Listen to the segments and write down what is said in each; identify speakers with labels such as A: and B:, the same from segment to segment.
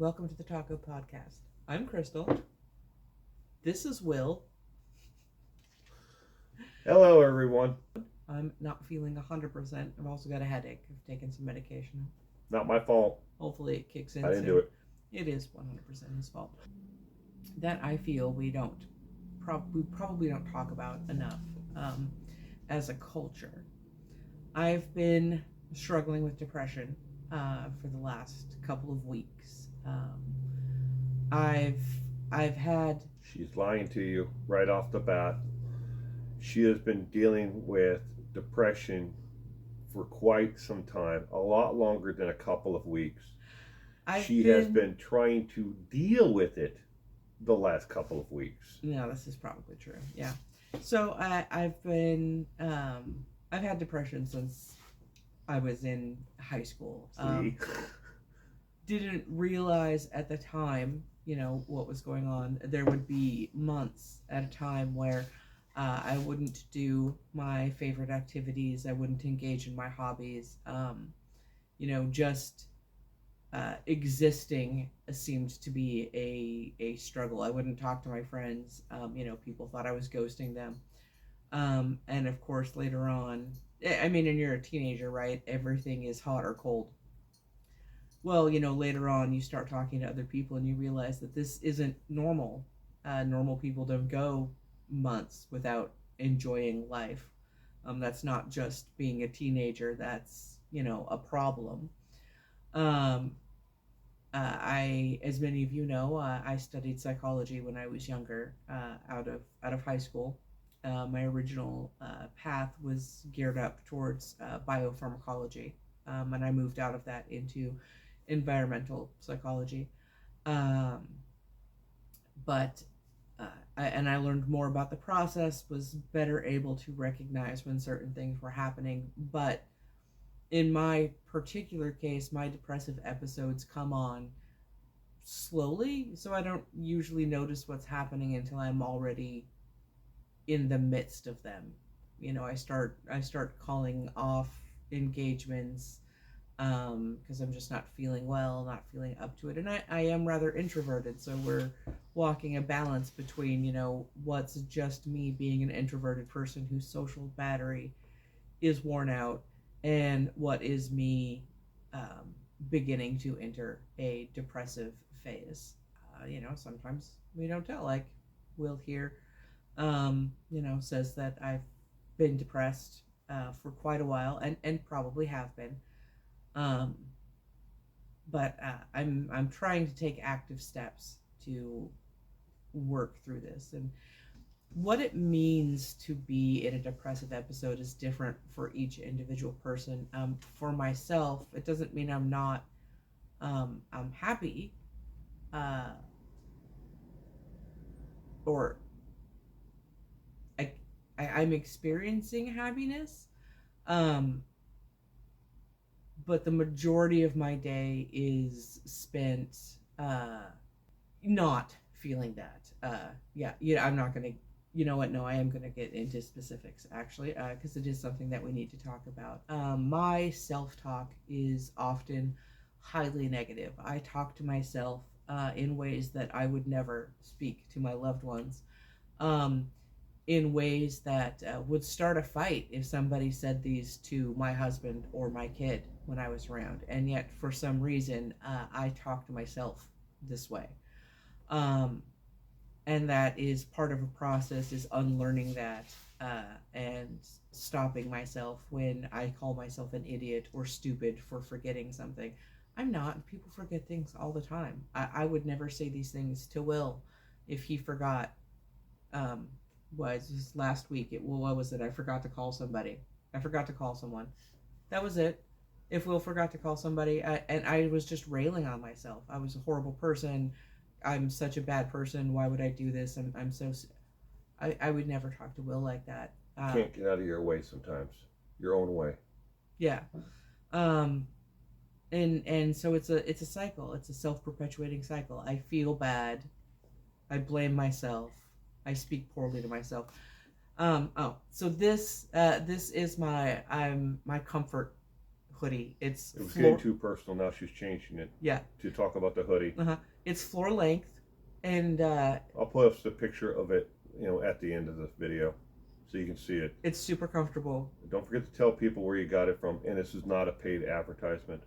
A: welcome to the Taco Podcast. I'm Crystal. This is Will.
B: Hello, everyone.
A: I'm not feeling 100%. I've also got a headache. I've taken some medication.
B: Not my fault.
A: Hopefully it kicks in
B: I didn't
A: soon.
B: do it.
A: It is 100% his fault. That I feel we probably don't talk about enough as a culture. I've been struggling with depression for the last couple of weeks. I've had.
B: She's lying to you right off the bat. She has been dealing with depression for quite some time, a lot longer than a couple of weeks. She has been trying to deal with it the last couple of weeks.
A: No, this is probably true. Yeah. So I've had depression since I was in high school. Didn't realize at the time, what was going on. There would be months at a time where I wouldn't do my favorite activities. I wouldn't engage in my hobbies. Just existing seemed to be a struggle. I wouldn't talk to my friends. People thought I was ghosting them. And of course, later on, and you're a teenager, right? Everything is hot or cold. Well, later on you start talking to other people and you realize that this isn't normal. Normal people don't go months without enjoying life. That's not just being a teenager. That's, a problem. As many of you know, I studied psychology when I was younger, out of high school. My original path was geared up towards biopharmacology, and I moved out of that into environmental psychology. But I learned more about the process, was better able to recognize when certain things were happening. But in my particular case, my depressive episodes come on slowly, so I don't usually notice what's happening until I'm already in the midst of them. I start calling off engagements because I'm just not feeling well, not feeling up to it. And I am rather introverted, so we're walking a balance between, what's just me being an introverted person whose social battery is worn out, and what is me beginning to enter a depressive phase. Sometimes we don't tell. Like, Will here, says that I've been depressed for quite a while, and probably have been. But I'm trying to take active steps to work through this. And what it means to be in a depressive episode is different for each individual person. For myself, it doesn't mean I'm not I'm happy, or I'm experiencing happiness. But the majority of my day is spent not feeling that. I'm not going to, no, I am going to get into specifics, actually, because it is something that we need to talk about. My self-talk is often highly negative. I talk to myself in ways that I would never speak to my loved ones. In ways that would start a fight if somebody said these to my husband or my kid when I was around. And yet, for some reason, I talk to myself this way. And that is part of a process, is unlearning that and stopping myself when I call myself an idiot or stupid for forgetting something. I'm not. People forget things all the time. I would never say these things to Will if he forgot. Was last week. What was it? I forgot to call somebody. I forgot to call someone. That was it. If Will forgot to call somebody, and I was just railing on myself. I was a horrible person. I'm such a bad person. Why would I do this? I'm so. I would never talk to Will like that.
B: Can't get out of your way sometimes. Your own way.
A: Yeah. And so it's a cycle. It's a self-perpetuating cycle. I feel bad. I blame myself. I speak poorly to myself. So this is my comfort hoodie. It's
B: It was getting too personal. Now she's changing it.
A: Yeah.
B: To talk about the hoodie.
A: It's floor length, and
B: I'll put up the picture of it, at the end of the video, so you can see it.
A: it's super comfortable.
B: Don't forget to tell people where you got it from, and this is not a paid advertisement.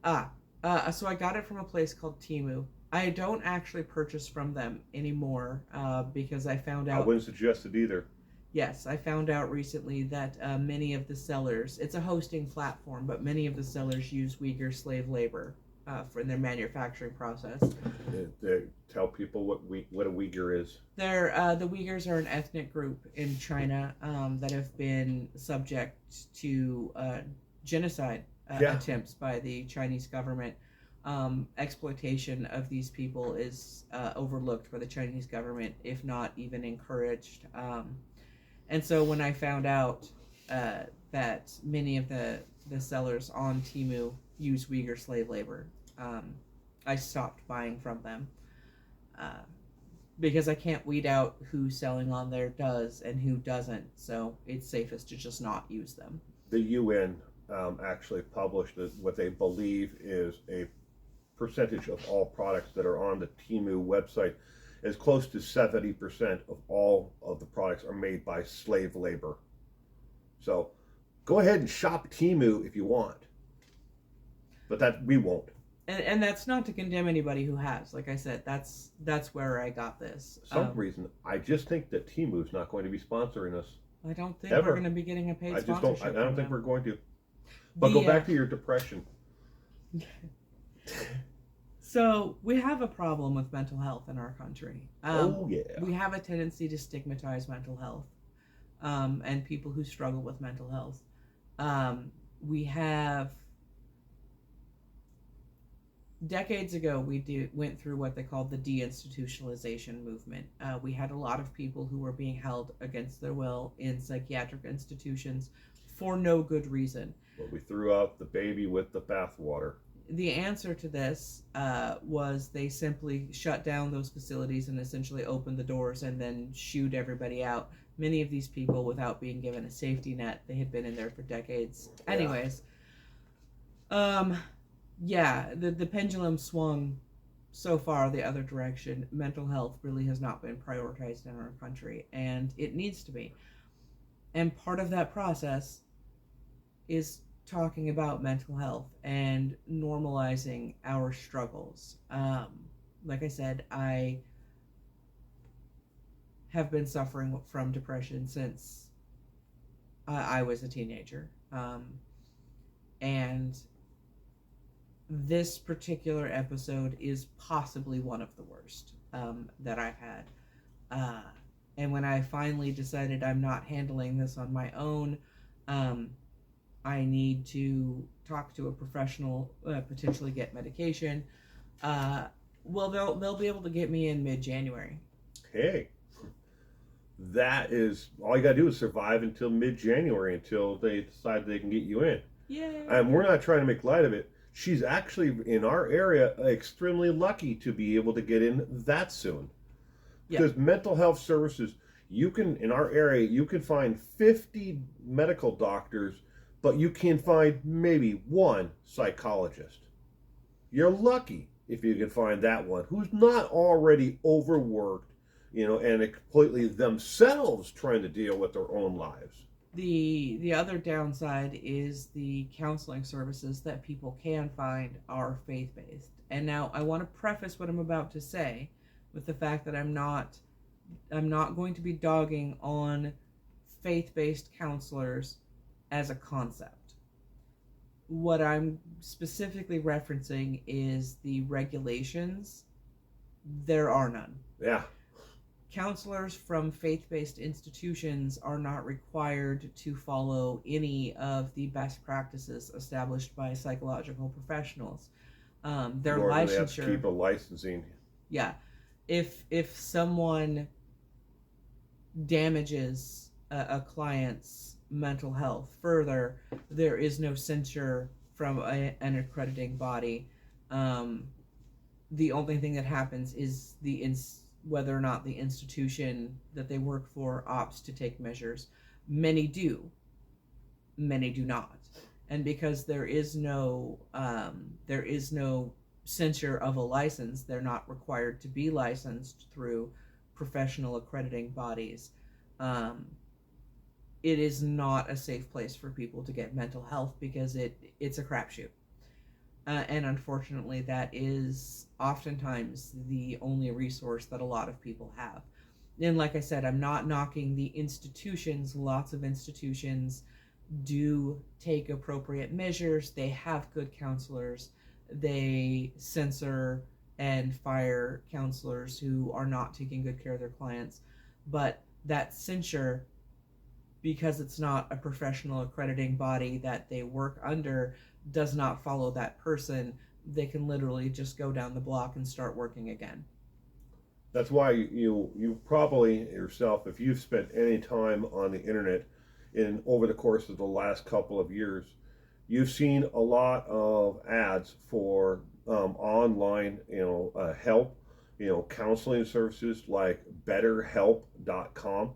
A: So I got it from a place called Temu. I don't actually purchase from them anymore because I found out.
B: I wouldn't suggest it either.
A: Yes, I found out recently that many of the sellers, it's a hosting platform, but many of the sellers use Uyghur slave labor in their manufacturing process.
B: They tell people what a Uyghur is.
A: The Uyghurs are an ethnic group in China that have been subject to genocide attempts by the Chinese government. Exploitation of these people is overlooked by the Chinese government, if not even encouraged. And so when I found out that many of the sellers on Temu use Uyghur slave labor, I stopped buying from them because I can't weed out who's selling on there does and who doesn't, so it's safest to just not use them.
B: The UN actually published what they believe is a percentage of all products that are on the Temu website. Is close to 70% of all of the products are made by slave labor. So go ahead and shop Temu if you want, but that we won't.
A: And that's not to condemn anybody who has. Like I said, that's where I got this.
B: For some reason, I just think that Temu's not going to be sponsoring us.
A: I don't think
B: ever.
A: We're going to be getting a paid sponsorship.
B: I don't think we're going to. But go back to your depression.
A: So we have a problem with mental health in our country.
B: Yeah.
A: We have a tendency to stigmatize mental health and people who struggle with mental health. We have decades ago we went through what they called the deinstitutionalization movement. We had a lot of people who were being held against their will in psychiatric institutions for no good reason.
B: But we threw out the baby with the bathwater.
A: The answer to this was they simply shut down those facilities and essentially opened the doors and then shooed everybody out. Many of these people without being given a safety net. They had been in there for decades. Yeah. Anyways, the pendulum swung so far the other direction. Mental health really has not been prioritized in our country, and it needs to be. And part of that process is talking about mental health and normalizing our struggles. Like I said, I have been suffering from depression since I was a teenager. And this particular episode is possibly one of the worst that I've had. And when I finally decided I'm not handling this on my own, I need to talk to a professional, potentially get medication. Well, they'll be able to get me in mid-January.
B: Hey, that is all you gotta do is survive until mid-January until they decide they can get you in.
A: Yay!
B: And we're not trying to make light of it. She's actually in our area extremely lucky to be able to get in that soon. Because mental health services, in our area, you can find 50 medical doctors, but you can find maybe one psychologist. You're lucky if you can find that one who's not already overworked, and completely themselves trying to deal with their own lives.
A: The other downside is the counseling services that people can find are faith-based. And now I want to preface what I'm about to say with the fact that I'm not going to be dogging on faith-based counselors as a concept. What I'm specifically referencing is the regulations. There are none.
B: Yeah.
A: Counselors from faith-based institutions are not required to follow any of the best practices established by psychological professionals. Their licensure. They have to
B: keep a licensing.
A: Yeah. If someone damages a client's mental health further, there is no censure from an accrediting body. The only thing that happens is whether or not the institution that they work for opts to take measures. Many do. Many do not. And because there is no censure of a license, they're not required to be licensed through professional accrediting bodies. Um, it is not a safe place for people to get mental health because it's a crapshoot. And unfortunately, that is oftentimes the only resource that a lot of people have. And like I said, I'm not knocking the institutions. Lots of institutions do take appropriate measures. They have good counselors. They censor and fire counselors who are not taking good care of their clients. But that censure, because it's not a professional accrediting body that they work under, does not follow that person. They can literally just go down the block and start working again.
B: That's why you probably yourself, if you've spent any time on the internet in over the course of the last couple of years, you've seen a lot of ads for online, help, counseling services like BetterHelp.com.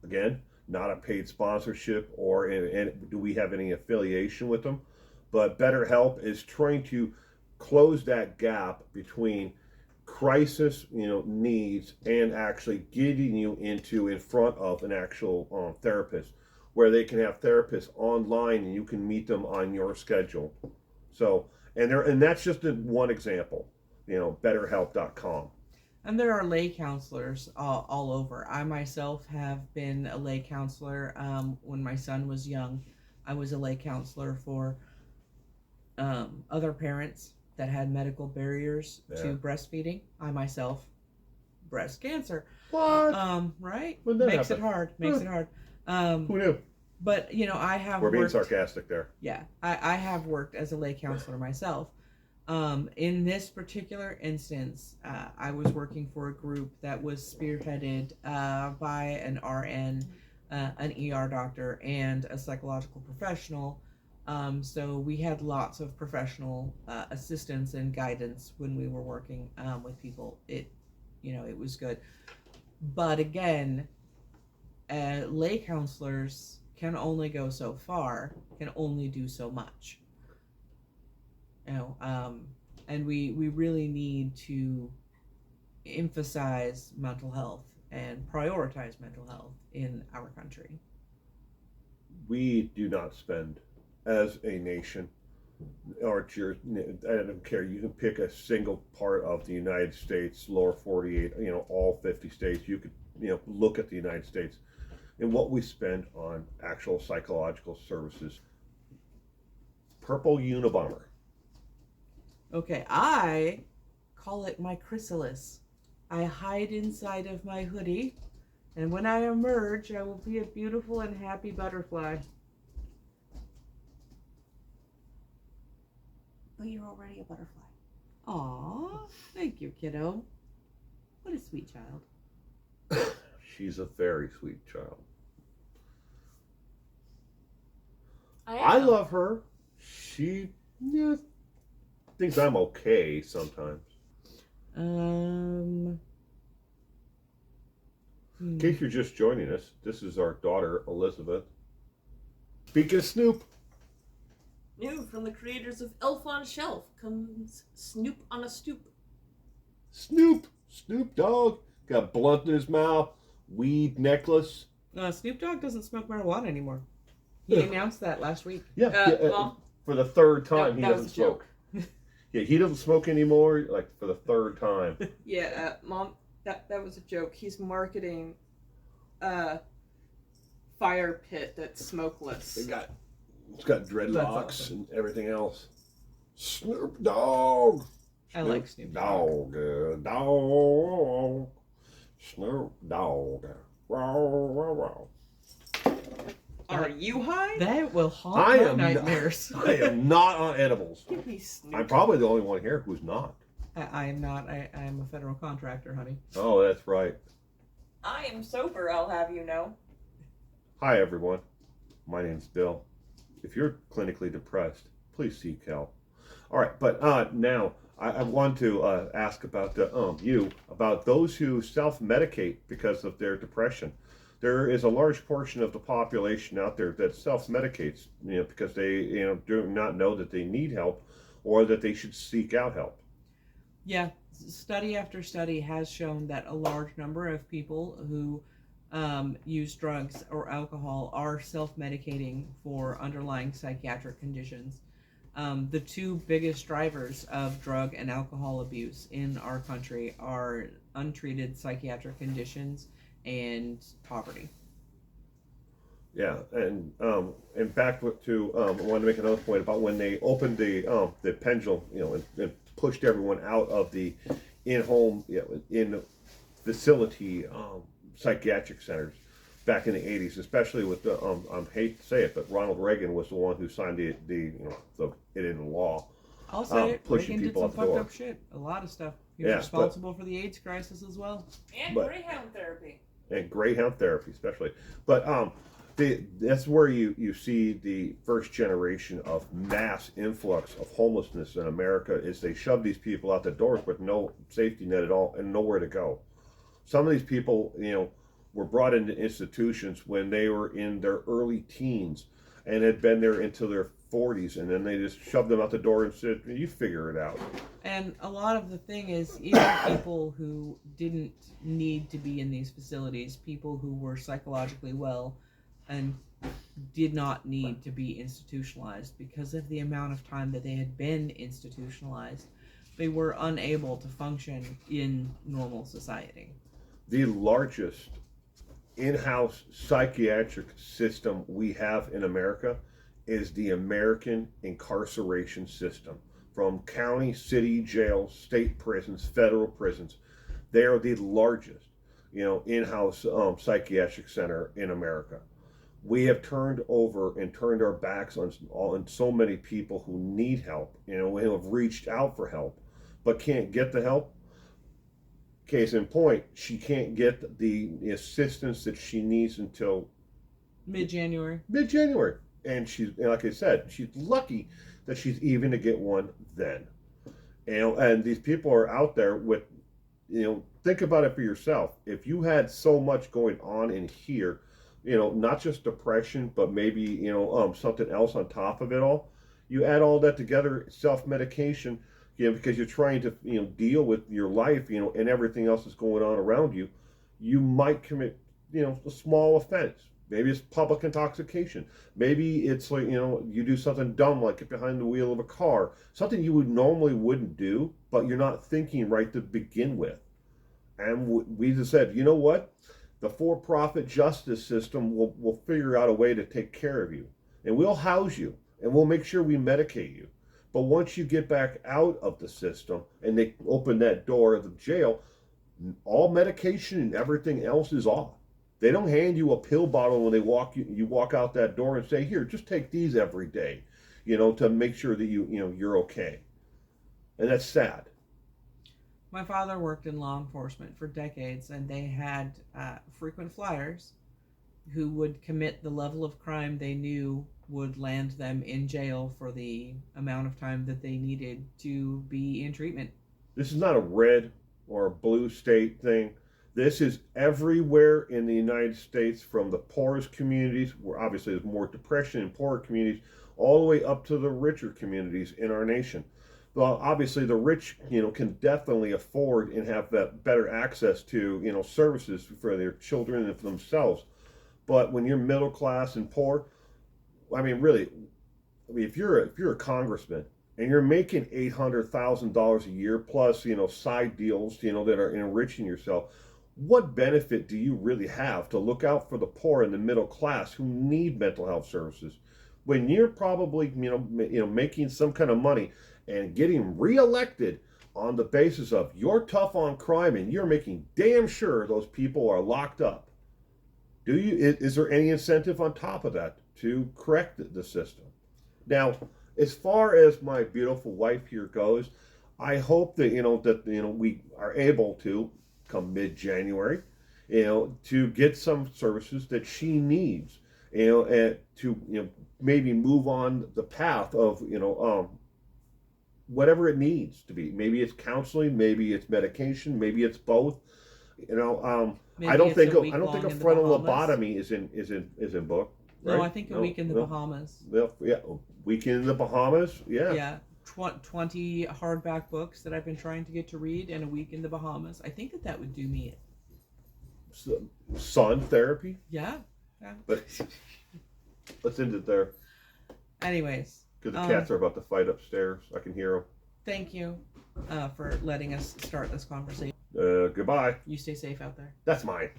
B: Again, not a paid sponsorship and do we have any affiliation with them? But BetterHelp is trying to close that gap between crisis, needs and actually getting you in front of an actual therapist, where they can have therapists online and you can meet them on your schedule. So, and that's just one example, BetterHelp.com.
A: And there are lay counselors all over. I myself have been a lay counselor. When my son was young, I was a lay counselor for other parents that had medical barriers to breastfeeding. I myself, breast cancer.
B: What?
A: Right?
B: When that
A: Makes
B: happen?
A: it hard. Makes it hard.
B: Who knew?
A: But I have.
B: We're being sarcastic there.
A: Yeah, I have worked as a lay counselor myself. In this particular instance, I was working for a group that was spearheaded by an RN, an ER doctor, and a psychological professional. So we had lots of professional assistance and guidance when we were working with people. It was good. But again, lay counselors can only go so far, can only do so much. And we really need to emphasize mental health and prioritize mental health in our country.
B: We do not spend, as a nation, or I don't care, you can pick a single part of the United States, lower 48, all 50 states, you could, look at the United States and what we spend on actual psychological services. Purple Unabomber.
A: Okay, I call it my chrysalis. I hide inside of my hoodie, and when I emerge, I will be a beautiful and happy butterfly.
C: But you're already a butterfly.
A: Aw, thank you, kiddo. What a sweet child.
B: She's a very sweet child.
C: I
B: love her. She thinks I'm okay sometimes. In case you're just joining us, this is our daughter, Elizabeth. Speaking of Snoop.
C: New from the creators of Elf on a Shelf comes Snoop on a Stoop.
B: Snoop Dogg. Got blunt in his mouth, weed necklace.
A: Snoop Dogg doesn't smoke marijuana anymore. He announced that last week.
C: Well,
B: for the third time, he
C: that
B: doesn't
C: was a joke.
B: smoke. Yeah, he doesn't smoke anymore, like for the third time.
C: Yeah, Mom, that was a joke. He's marketing fire pit that's smokeless.
B: It's got dreadlocks
A: awesome.
B: and everything else. Snoop Dogg.
A: I like Snoop Dogg.
B: Dog. Snoop Dogg.
C: Are you high?
A: That will haunt my nightmares.
B: I am not on edibles.
C: Give me Snoop.
B: I'm probably the only one here who's not.
A: I am not. I am a federal contractor, honey.
B: Oh, that's right.
C: I am sober, I'll have you know.
B: Hi, everyone. My name's Bill. If you're clinically depressed, please seek help. All right, but now I want to ask about about those who self-medicate because of their depression. there is a large portion of the population out there that self-medicates, because they, do not know that they need help or that they should seek out help.
A: Yeah, study after study has shown that a large number of people who use drugs or alcohol are self-medicating for underlying psychiatric conditions. The two biggest drivers of drug and alcohol abuse in our country are untreated psychiatric conditions and poverty.
B: Yeah, and back to I wanted to make another point about when they opened the pendulum, and pushed everyone out of the in-home, in facility psychiatric centers back in the 80s, especially with the I hate to say it, but Ronald Reagan was the one who signed it into law.
A: I'll say it.
B: Pushing
A: Reagan did
B: people
A: some
B: out the
A: fucked
B: door.
A: up shit. A lot of stuff. He was
B: Yeah,
A: responsible for the AIDS crisis as well.
C: And
B: But-
C: Greyhound therapy.
B: And Greyhound therapy, especially. But that's where you see the first generation of mass influx of homelessness in America. Is they shove these people out the doors with no safety net at all and nowhere to go. Some of these people, were brought into institutions when they were in their early teens and had been there until their 40s, and then they just shoved them out the door and said, "You figure it out."
A: And a lot of the thing is, even people who didn't need to be in these facilities, people who were psychologically well and did not need to be institutionalized because of the amount of time that they had been institutionalized, they were unable to function in normal society.
B: The largest in-house psychiatric system we have in America is the American incarceration system. From county, city jails, state prisons, federal prisons, they are the largest, in-house psychiatric center in America. We have turned over and turned our backs on so many people who need help, who have reached out for help, but can't get the help. Case in point, she can't get the assistance that she needs until
A: Mid-January.
B: mid-January. And she's, like I said, she's lucky that she's even to get one then. And these people are out there with, think about it for yourself. If you had so much going on in here, not just depression, but maybe, something else on top of it all, you add all that together, self-medication, because you're trying to, deal with your life, and everything else that's going on around you, you might commit, a small offense. Maybe it's public intoxication. Maybe it's like, you do something dumb, like get behind the wheel of a car, something you normally wouldn't do, but you're not thinking right to begin with. And we just said, you know what? The for-profit justice system will figure out a way to take care of you. And we'll house you. And we'll make sure we medicate you. But once you get back out of the system and they open that door of the jail, all medication and everything else is off. They don't hand you a pill bottle when you walk out that door and say, "Here, just take these every day," to make sure that you're okay. And that's sad.
A: My father worked in law enforcement for decades, and they had frequent flyers who would commit the level of crime they knew would land them in jail for the amount of time that they needed to be in treatment.
B: This is not a red or a blue state thing. This is everywhere in the United States, from the poorest communities, where obviously there's more depression in poorer communities, all the way up to the richer communities in our nation. Well, obviously the rich, can definitely afford and have that better access to, services for their children and for themselves. But when you're middle class and poor, really, if you're a congressman and you're making $800,000 a year plus, side deals, that are enriching yourself, what benefit do you really have to look out for the poor and the middle class who need mental health services when you're probably, making some kind of money and getting reelected on the basis of you're tough on crime and you're making damn sure those people are locked up? Is there any incentive on top of that to correct the system? Now, as far as my beautiful wife here goes, I hope that we are able to, come mid-January, to get some services that she needs, and to maybe move on the path of whatever it needs to be. Maybe it's counseling, maybe it's medication, maybe it's both.
A: Maybe
B: I don't
A: it's
B: think
A: a
B: a,
A: week
B: I don't think
A: long
B: a
A: in the
B: frontal
A: Bahamas.
B: lobotomy is in book. Right?
A: No, I think a week in the Bahamas.
B: Yeah, weekend in the Bahamas. Yeah.
A: Yeah, 20 hardback books that I've been trying to get to read, and a week in the Bahamas. I think that would do me.
B: Sun therapy.
A: Yeah.
B: But let's end it there.
A: Anyways,
B: Because the cats are about to fight upstairs. I can hear them.
A: thank you for letting us start this conversation.
B: Goodbye.
A: You stay safe out there.
B: That's mine.